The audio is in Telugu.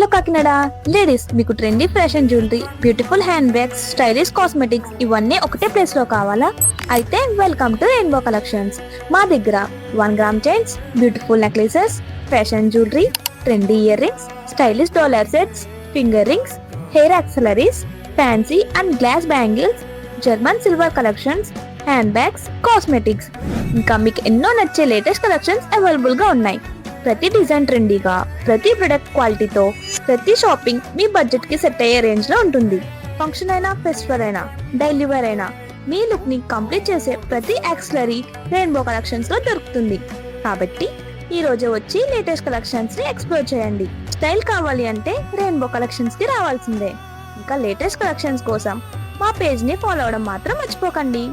హలో కాకినాడ లేడీస్, మీకు trendy fashion jewellery, beautiful hand bags, stylish cosmetics ఇవన్నీ ఒకటే ప్లేస్ లో కావాలా? అయితే వెల్కమ్ టు రెయిన్బో కలెక్షన్స్. మా దగ్గర 1 gram chains, beautiful necklaces, fashion jewellery, trendy ear rings, stylish dollar sets, finger rings, hair accessories, fancy and glass bangles, German silver collections, hand bags, cosmetics, ఇంకా మీకు ఎన్నో నచ్చే లేటెస్ట్ కలెక్షన్స్ అవైలబుల్ గా ఉన్నాయి. ప్రతి డిజైన్ ట్రెండీగా, ప్రతి ప్రొడక్ట్ క్వాలిటీతో, ప్రతి షాపింగ్ మీ బడ్జెట్ కి సెట్ అయ్యే రేంజ్ లో ఉంటుంది. ఫంక్షన్ అయినా, ఫెస్టివల్ అయినా, డైలీ వేర్ అయినా, మీ లుక్ ని కంప్లీట్ చేసే ప్రతి యాక్సెసరీ రెయిన్బో కలెక్షన్స్ లో దొరుకుతుంది. కాబట్టి ఈ రోజు వచ్చి లేటెస్ట్ కలెక్షన్స్ ని ఎక్స్ప్లోర్ చేయండి. స్టైల్ కావాలి అంటే రెయిన్బో కలెక్షన్స్ కి రావాల్సిందే. ఇంకా లేటెస్ట్ కలెక్షన్స్ కోసం మా పేజ్ ని ఫాలో అవడం మాత్రం మర్చిపోకండి.